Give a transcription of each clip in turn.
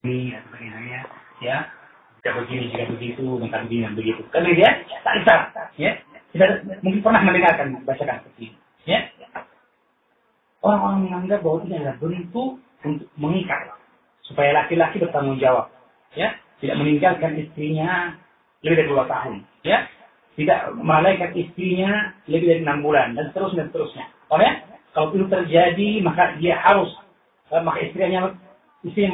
ini dan sebagainya, ya. Jika begini, jika begitu, bentar begini dan begitu. Kan ya, tak isyarat, ya. Kita mungkin pernah mendengarkan, bacakan seperti ini, ya. Orang-orang menganggap bahwa ini adalah bentuk untuk mengikat supaya laki-laki bertanggung jawab, ya, tidak meninggalkan istrinya lebih dari 2 tahun, ya, tidak melalaikan istrinya lebih dari 6 bulan dan seterusnya. Ya? Kalau itu terjadi maka dia harus, maka istrinya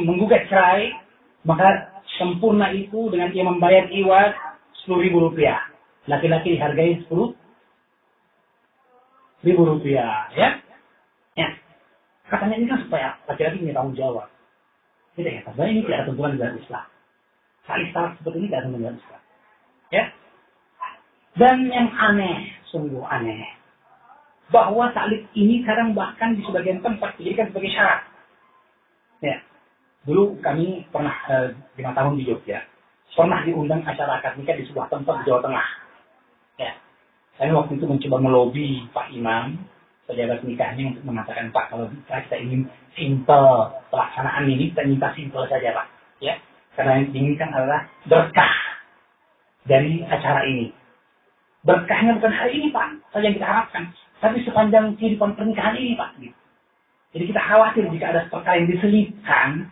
menggugat cerai, maka sempurna itu dengan dia membayar iwad Rp10.000. Laki-laki dihargai Rp10.000, ya. Ya, katanya ini kan supaya laki-laki punya tanggung jawab. Tidak ya, karena ini tidak ada tentuan dalam Islam. Saling salah seperti ini tidak ada tentuan dalam Islam. Ya. Dan yang aneh, sungguh aneh, bahwa taklid ini kadang bahkan di sebagian tempat dijadikan sebagai syarat. Ya. Dulu kami pernah 5 tahun di Jogja, pernah diundang acara akad nikah di sebuah tempat di Jawa Tengah. Ya. Saya waktu itu mencoba melobi Pak Imam pejabat nikahnya untuk mengatakan, Pak, kalau kita ingin simple pelaksanaan ini, kita minta simple saja, Pak. Ya, karena yang diinginkan adalah berkah dari acara ini. Berkahnya bukan hari ini, Pak, saja yang kita harapkan, tapi sepanjang kehidupan pernikahan ini, Pak. Jadi kita khawatir jika ada perkara yang diselipkan,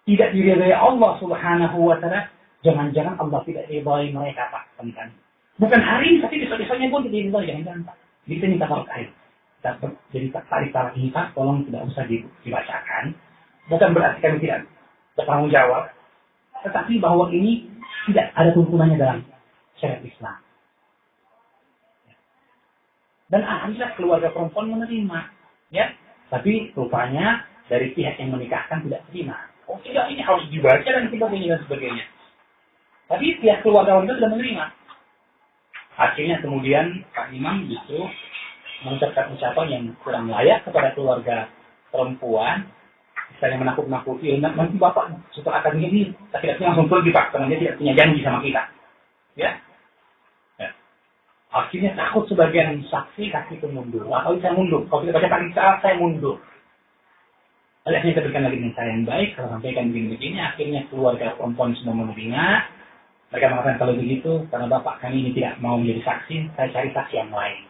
tidak diridhai Allah Subhanahu wa Ta'ala, jangan-jangan Allah tidak ridhai mereka, Pak, pernikahan. Bukan hari ini, tapi besok-besoknya pun tidak diridhai, jangan-jangan, Pak. Kita minta berkah. Jadi tarik ini, Pak, tolong tidak usah dibacakan. Bukan berarti kami tidak bertanggung jawab, tetapi bahwa ini tidak ada tuntunannya dalam syariat Islam. Dan alhamdulillah keluarga perempuan menerima, ya. Tapi rupanya dari pihak yang menikahkan tidak terima. Oh tidak, ini harus dibaca dan sebagainya. Tapi pihak keluarga wanita sudah menerima. Akhirnya kemudian Pak Imam justru mengucapkan ucapan yang kurang layak kepada keluarga perempuan, misalnya menakut-nakuti, nanti bapak setelah akan ini laki-laki langsung pergi, Pak, karena dia tidak punya janji sama kita, ya. Akhirnya takut sebagian saksi itu mundur, atau saya mundur, kalau kita baca paling saat saya mundur. Akhirnya kita berikan lagi dengan cara yang baik, kalau sampaikan begini-begini, akhirnya keluarga perempuan sudah menerima. Mereka mengatakan kalau begitu, karena bapak kami ini tidak mau menjadi saksi, saya cari saksi yang lain.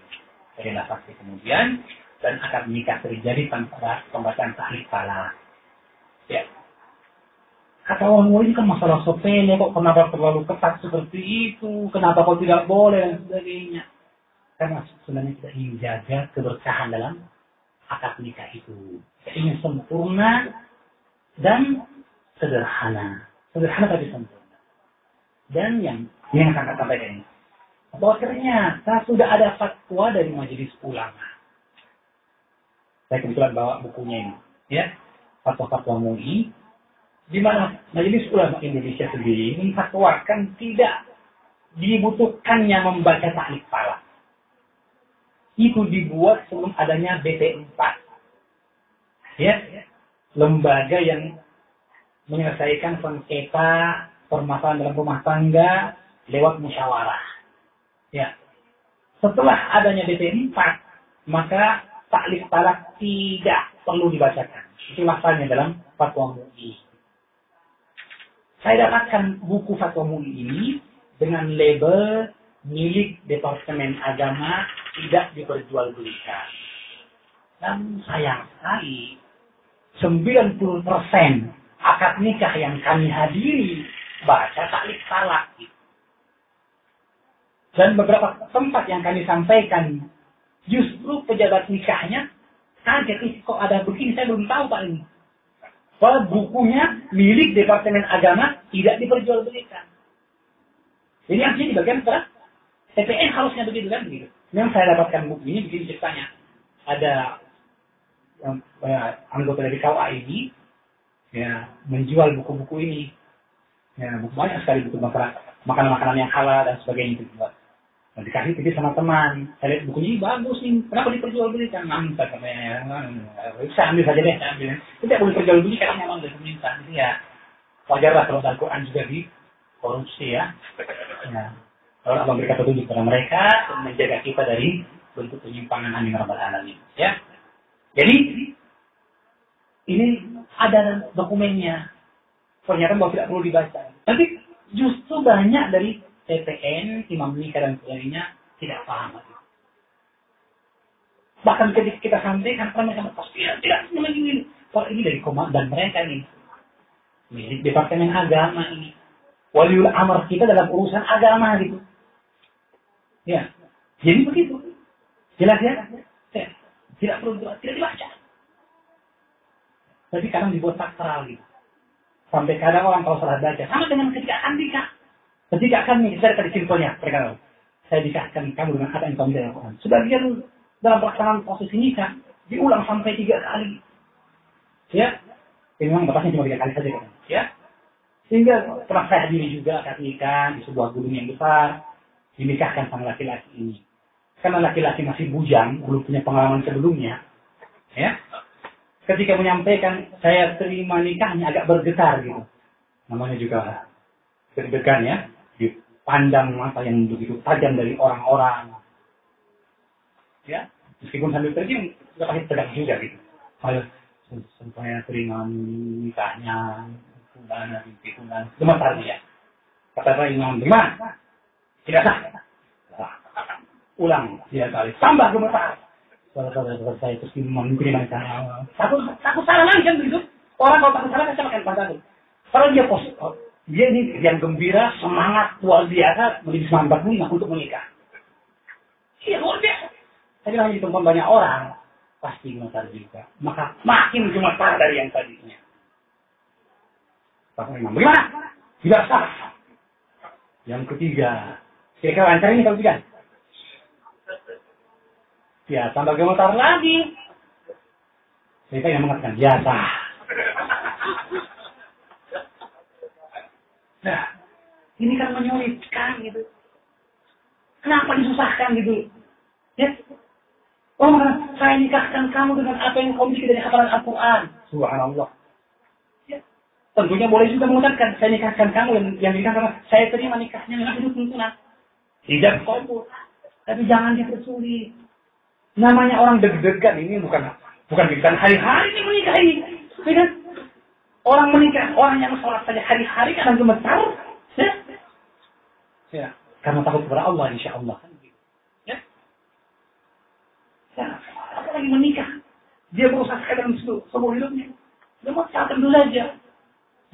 Jadilah saksi kemudian, dan akad nikah terjadi tanpa pembacaan tahlil talak. Ya. Kata orang ini kan masalah sepele, kok kenapa terlalu ketat seperti itu, kenapa kok tidak boleh dan sebagainya. Karena sebenarnya kita ingin jaga keberkahan dalam akad nikah itu. Kita ingin sempurna dan sederhana. Sederhana tapi sempurna. Dan yang akan saya sampaikan ini, bahwa ternyata sudah ada fatwa dari majelis ulama. Saya kebetulan bawa bukunya ini, ya, fatwa-fatwa MUI, di mana majelis ulama Indonesia sendiri memfatwakan tidak dibutuhkannya membaca taklid talak. Itu dibuat sebelum adanya BP4, ya, lembaga yang menyelesaikan sengketa permasalahan dalam rumah tangga lewat musyawarah. Ya, setelah adanya BP4, maka taklid talak tidak perlu dibacakan. Itu lafaznya dalam fatwa MUI. Saya dapatkan buku fatwa MUI ini dengan label milik Departemen Agama, tidak diperjualbelikan. Dan sayang sekali, 90% akad nikah yang kami hadiri baca taklid talak. Dan beberapa tempat yang kami sampaikan, justru pejabat nikahnya kaget, kok ada begini, saya belum tahu Pak ini. Bahwa bukunya milik Departemen Agama tidak diperjualbelikan. Jadi artinya di bagian keras, TPN harusnya begitu kan begitu. Memang saya dapatkan buku ini begini ceritanya. Ada anggota dari KUA ini, ya, menjual buku-buku ini. Ya, buku banyak sekali buku makanan-makanan yang halal dan sebagainya itu buat. Nah, dikasih pergi sama teman. Saya lihat bukunya ini bagus nih. Kenapa diperjualbelikan? Mantap katanya. Bisa ambil saja deh. Ambil. Tidak boleh diperjualbelikan karena memang dari pemerintah. Jadi ya wajarlah kalau Al-Quran juga dikorupsi ya. Nah, kalau Allah memberikan petunjuk kepada mereka dan menjaga kita dari bentuk penyimpangan amin rabbal alamin. Ya. Jadi ini ada dokumennya. pernyataan bahwa tidak perlu dibaca. Tapi justru banyak dari TPN, imam nikah dan sebagainya tidak paham. Bahkan ketika kita sampaikan, mereka pasti tidak ini. Kalau ini dari komandan mereka ini. Milik Departemen Agama ini. Waliul amr kita dalam urusan agama gitu. Ya. Jadi begitu. Jelas ya? Tidak perlu tidak dibaca. Tapi kadang dibuat sakral gitu. Sampai kadang orang kalau salah baca. Sama dengan ketika nikah. Ketika kami, saya tadi simpelnya. Saya nikahkan kamu dengan apa yang kamu dari Al-Quran. Sebagian dalam pelaksanaan proses nikah diulang sampai 3 kali. Ya. Ini memang batasnya cuma 3 kali saja kan. Ya. Sehingga pernah saya hadiri juga akad nikah di sebuah gunung yang besar. Dinikahkan sama laki-laki ini. Karena laki-laki masih bujang, belum punya pengalaman sebelumnya. Ya. Ketika menyampaikan saya terima nikahnya agak bergetar gitu. Namanya juga deg-degan ya. Dipandang mata yang begitu tajam dari orang-orang. Ya. Meskipun sambil pergi, nggak pasti tegak juga gitu. Ayo, saya terima nikahnya. Gemetar dia. Kata saya imam, gimana? Tidak sah. Ulang 3 kali. Tambah gemetar. Saudara saya terus mengikuti macam takut salah lagi kan begitu. Orang kalau takut salah saya makan pantat. Kalau dia positif, dia ini yang gembira, semangat luar biasa, menjadi 945 untuk menikah. Iya luar biasa. Tapi lagi ditemukan banyak orang, pasti gemetar juga. Maka makin gemetar dari yang tadinya. Bagaimana? Tidak sah. Yang ketiga, kira-kira lancar ini kalau tidak? Ya, tambah gemetar lagi. Mereka yang mengatakan biasa. Nah, ini kan menyulitkan gitu. Kenapa disusahkan gitu? Ya. Oh, saya nikahkan kamu dengan apa yang kau miliki dari hafalan Al-Quran. Subhanallah. Ya. Tentunya boleh juga mengucapkan, saya nikahkan kamu yang nikahkan saya terima nikahnya dengan penuh tuntunan. Tidak kabur. Tapi jangan dipersulit. Namanya orang deg-degan ini bukan hari-hari ini menikah ini. Kan? Orang menikah, orang yang sholat saja hari-hari kadang gemetar. Ya. Karena takut kepada Allah insya Allah. Ya. Ya. Apalagi menikah. Dia berusaha dalam seluruh hidupnya. Gemetar tentu saja.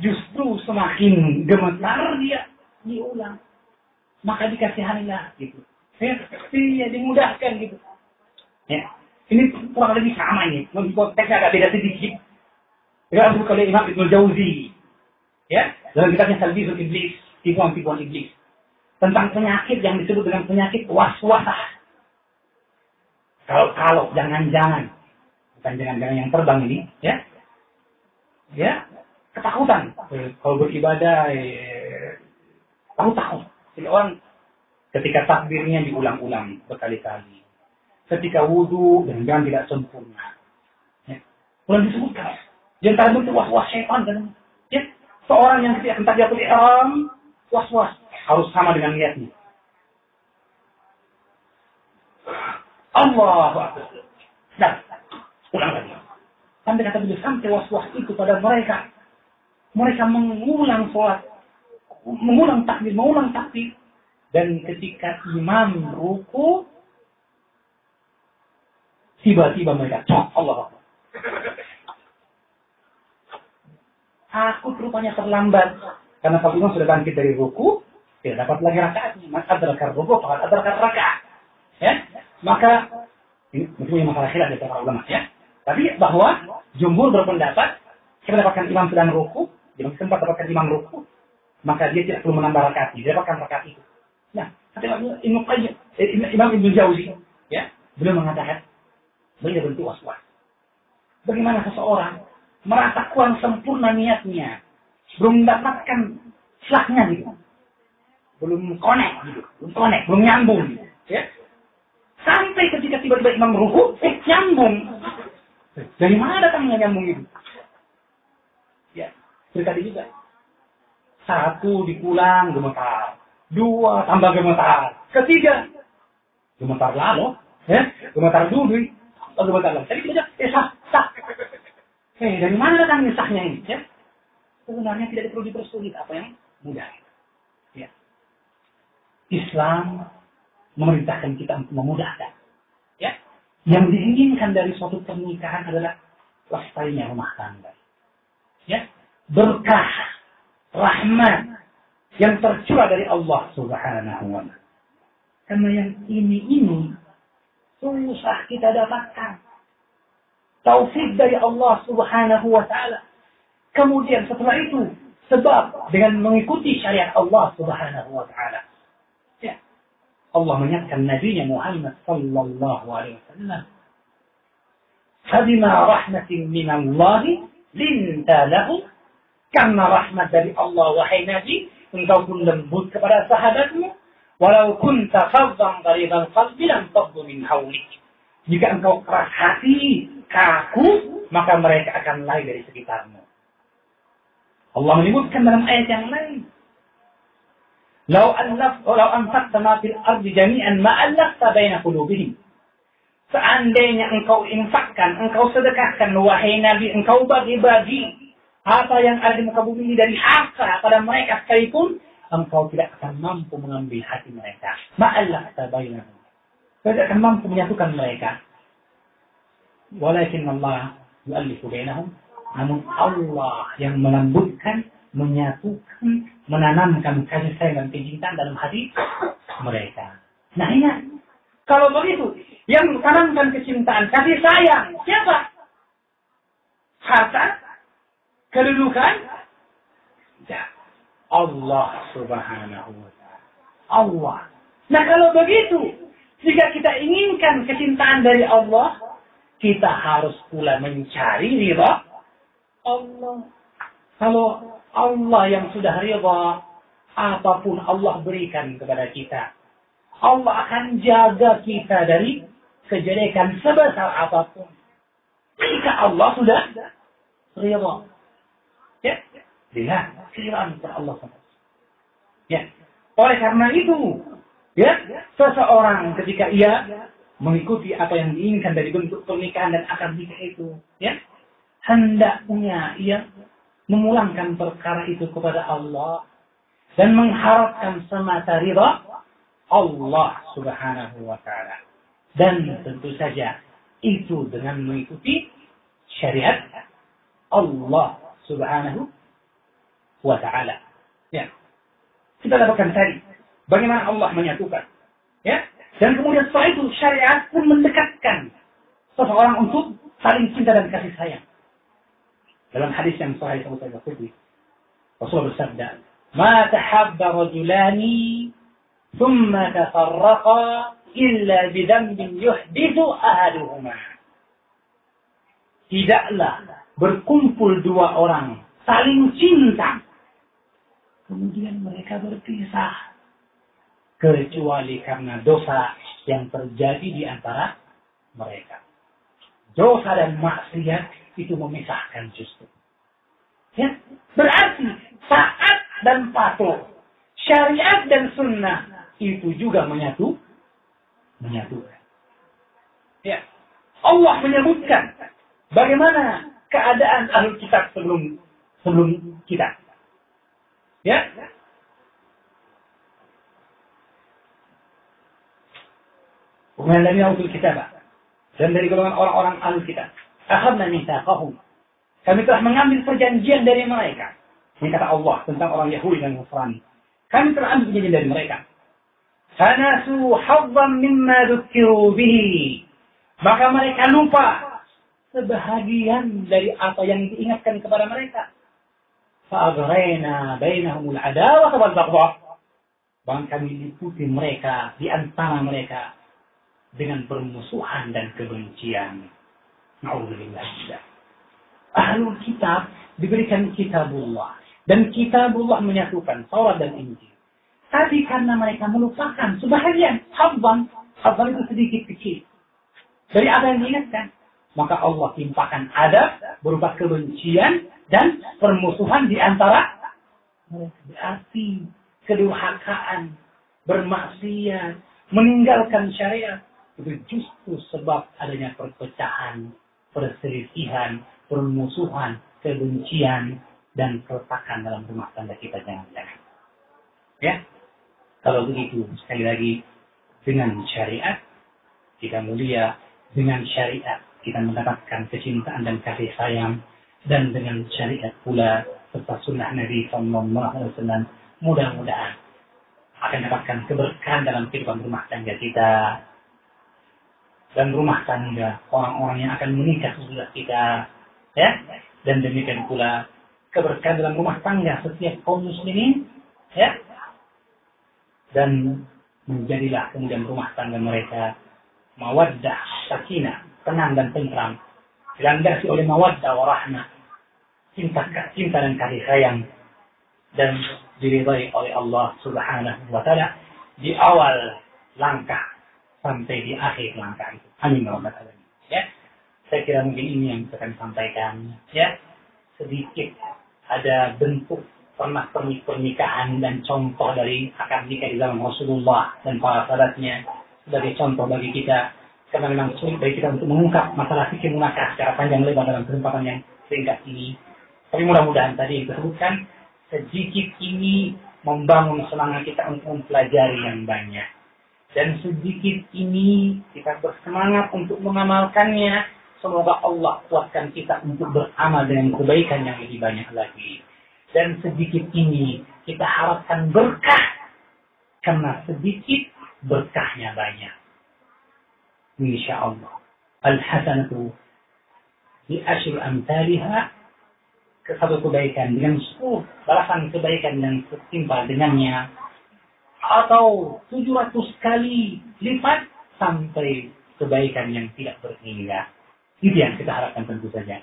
Justru semakin gemetar dia diulang. Maka dikasihanilah gitu. Ya, dimudahkan gitu. Ya, ini kurang lebih sama ini. Konteksnya agak beda sedikit. Dengan buku oleh Imam Ibnu Jauzi. Ya, dalam kitabnya Talbisul Iblis, tipuan-tipuan iblis. Tentang penyakit yang disebut dengan penyakit waswasah. Kalau jangan-jangan. Bukan jangan-jangan yang terbang ini. Ya. Ya, ketakutan. Kalau beribadah, tahu. Jadi orang ketika takbirnya diulang-ulang berkali-kali. Ketika wudhu dan jangan tidak sempurna. Ya. Mulai disebutkan. Yang tadi itu was-was syaitan kan. Ya. Seorang yang ketika entah dia ihram was-was harus sama dengan niatnya. Allah Akbar. Dan ulang lagi. Sampai kata beliau sampai was-was itu pada mereka. Mereka mengulang sholat, mengulang takbir. Dan ketika imam ruku, tiba-tiba mereka, Allah. Aku rupanya terlambat. Karena kalau imam sudah bangkit dari ruku, tidak dapat lagi rakaatnya. Maka adrakan ruku, maka adrakan rakaat. Ya? Maka, ini mungkin masalah khilaf dari para ulama. Ya? Tapi bahwa jumhur berpendapat, kita dapatkan imam sedang ruku, dia sempat dapatkan imam ruku, maka dia tidak perlu menambah rakaat, dia dapatkan rakaat itu. Nah, Imam Ibnu Jauzi, ya, beliau mengatakan, beliau bentuk was-was. Bagaimana seseorang merasa kurang sempurna niatnya, belum mendapatkan slagnya gitu, belum connect gitu, belum nyambung gitu, ya. Sampai ketika tiba-tiba imam ruku, nyambung. Dari mana datangnya nyambung itu? Ya, tadi juga. 1 dikulang gemetar, 2 tambah gemetar, 3 gemetar lalu, ya, gemetar dulu, gemetar lagi. Tadi kita sah. Dari mana datangnya sahnya ini? Ya? sebenarnya tidak perlu dipersulit apa yang mudah. Ya. Islam memerintahkan kita untuk memudahkan. Ya. Yang diinginkan dari suatu pernikahan adalah lestarinya rumah tangga. Ya. Berkah, rahmat yang tercurah dari Allah Subhanahu wa Ta'ala. Karena yang ini susah kita dapatkan. Taufik dari Allah Subhanahu wa Ta'ala. Kemudian setelah itu, sebab dengan mengikuti syariat Allah Subhanahu wa Ta'ala. Ya. Allah mengingatkan Nabi Muhammad sallallahu alaihi wasallam. Fabima rahmatin minallahi linta lahu. Karena rahmat dari Allah, wahai Nabi, engkau pun lembut kepada sahabatmu. Walau kunta faddan ghalidhal qalbi lam faddu min hawlik. Jika engkau keras hati, kaku, maka mereka akan lari dari sekitarmu. Allah menyebutkan dalam ayat yang lain. Lau anfaqta ma fil ardi jami'an ma allafta baina qulubihim. Seandainya engkau infakkan, engkau sedekahkan, wahai Nabi, engkau bagi-bagi apa yang ada di muka bumi ini dari harta pada mereka sekalipun, engkau tidak akan mampu mengambil hati mereka. Ma'allafta bainahum. Kau tidak akan mampu menyatukan mereka. Walakin Allah yu'allifu bainahum. Namun Allah yang melembutkan, menyatukan, menanamkan kasih sayang dan kecintaan dalam hati mereka. Nah ingat, kalau begitu, yang menanamkan kecintaan, kasih sayang, siapa? Harta? Kedudukan? Ya. Allah Subhanahu wa Ta'ala. Allah. Nah kalau begitu, jika kita inginkan kecintaan dari Allah, kita harus pula mencari ridha Allah. Kalau Allah yang sudah ridha, apapun Allah berikan kepada kita, Allah akan jaga kita dari kejelekan sebesar apapun. Jika Allah sudah ridha. Ya, lihat keridhaan kepada Allah. Ya, oleh karena itu, ya, seseorang ketika ia mengikuti apa yang diinginkan dari bentuk pernikahan dan akad nikah itu, ya, hendaknya ia memulangkan perkara itu kepada Allah dan mengharapkan semata ridha Allah Subhanahu wa Ta'ala. Dan tentu saja itu dengan mengikuti syariat Allah Subhanahu wa Ta'ala. Ya. Kita dapatkan tadi bagaimana Allah menyatukan. Ya. Dan kemudian setelah itu syariat pun mendekatkan seseorang untuk saling cinta dan kasih sayang. Dalam hadis yang sahih Abu Sa'id Al-Khudri, Rasulullah bersabda, "Ma tahabba rajulani thumma tafarraqa illa bidhanbin yuhdithu ahaduhuma." Tidaklah berkumpul dua orang saling cinta, kemudian mereka berpisah, kecuali karena dosa yang terjadi di antara mereka. Dosa dan maksiat itu memisahkan justru. Ya? Berarti taat dan patuh, syariat dan sunnah itu juga menyatukan. Ya. Allah menyebutkan bagaimana keadaan ahli kitab sebelum kita. Ya. Kemudian dari ahli kitab dan dari golongan orang-orang ahli kitab, akhadna mitsaqahum. Kami telah mengambil perjanjian dari mereka. Ini kata Allah tentang orang Yahudi dan Nasrani. Kami telah ambil perjanjian dari mereka. Fanasu hazzan mimma dzukiru bihi. Maka mereka lupa sebahagian dari apa yang diingatkan kepada mereka. Fa'aghrayna bainahumul adawah wal baghdha. Bahkan kami liputi mereka di antara mereka dengan permusuhan dan kebencian. Na'udzubillah. Ahlul kitab diberikan kitabullah. Dan kitabullah menyatukan Taurat dan Injil. Tapi karena mereka melupakan sebahagian hazzan itu sedikit kecil dari apa yang diingatkan, maka Allah timpakan adab berupa kebencian dan permusuhan di antara mereka. Berarti kedurhakaan, bermaksiat, meninggalkan syariat itu justru sebab adanya perpecahan, perselisihan, permusuhan, kebencian dan keretakan dalam rumah tangga kita jangan-jangan. Ya, kalau begitu sekali lagi dengan syariat kita mulia, dengan syariat kita mendapatkan kecintaan dan kasih sayang, dan dengan syariat pula serta sunnah Nabi Sallallahu Alaihi Wasallam mudah-mudahan akan dapatkan keberkahan dalam kehidupan rumah tangga kita dan rumah tangga orang-orang yang akan menikah sesudah kita, ya, dan demikian pula keberkahan dalam rumah tangga setiap kaum muslimin, ya, dan menjadilah kemudian rumah tangga mereka mawaddah, sakinah, tenang dan tentram, dilandasi oleh mawaddah warahmah, cinta dan kasih sayang, dan diridhai oleh Allah Subhanahu wa Ta'ala di awal langkah sampai di akhir langkah itu. Amin ya rabbal alamin. Ya, saya kira mungkin ini yang bisa kami sampaikan. Ya, sedikit ada bentuk pernikahan dan contoh dari akad nikah di zaman Rasulullah dan para sahabatnya sebagai contoh bagi kita, karena memang sulit bagi kita untuk mengungkap masalah fikih munakah secara panjang lebar dalam kesempatan yang singkat ini. Tapi mudah-mudahan tadi yang disebutkan sedikit ini membangun semangat kita untuk mempelajari yang banyak. Dan sedikit ini kita bersemangat untuk mengamalkannya. Semoga Allah kuatkan kita untuk beramal dengan kebaikan yang lebih banyak lagi. Dan sedikit ini kita harapkan berkah. Karena sedikit berkahnya banyak. Insya Allah. Al-hasanatu bi asyri amthaliha, satu kebaikan dengan 10 balasan kebaikan yang setimpal dengannya, atau 700 kali lipat sampai kebaikan yang tidak berhingga. Itu yang kita harapkan tentu saja.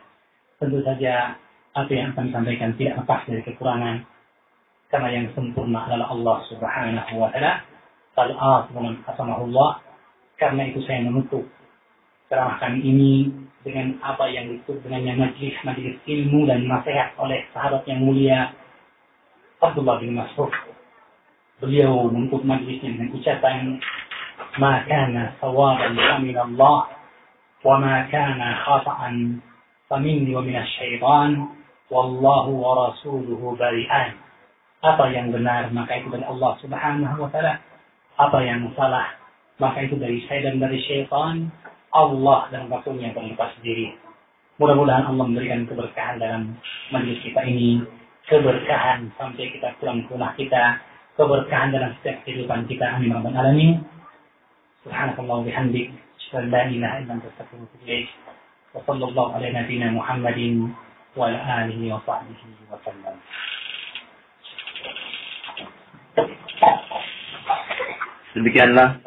Tentu saja apa yang kami sampaikan tidak lepas dari kekurangan, karena yang sempurna adalah Allah Subhanahu wa Ta'ala. Al-Asamahullah. Karena itu saya menutup ceramah kami ini dengan apa yang disebut dengannya majlis ilmu dan nasihat oleh sahabat yang mulia Abdullah bin Mas'ud. Beliau menutup majlisnya dengan ucapan, "Ma kana sawaban min Allah, wa ma kana khata'an faminni wa min asy-syaitan, wallahu wa rasuluhu bari'an." Apa yang benar maka itu dari Allah Subhanahu wa Ta'ala. Apa yang salah maka itu dari saya dan dari syaitan. Allah dan Rasulnya berlepas diri. Mudah-mudahan Allah memberikan keberkahan dalam majlis kita ini, keberkahan sampai kita pulang ke rumah kita, keberkahan dalam setiap kehidupan kita. Amin ya rabbal alamin. Subhanakallah wa bihamdik, asyhadu an la ilaha illa anta astaghfiruka wa atubu ilaik. Wa sallallahu ala nabiyyina Muhammadin wa ala alihi wa sahbihi wa sallam. Demikianlah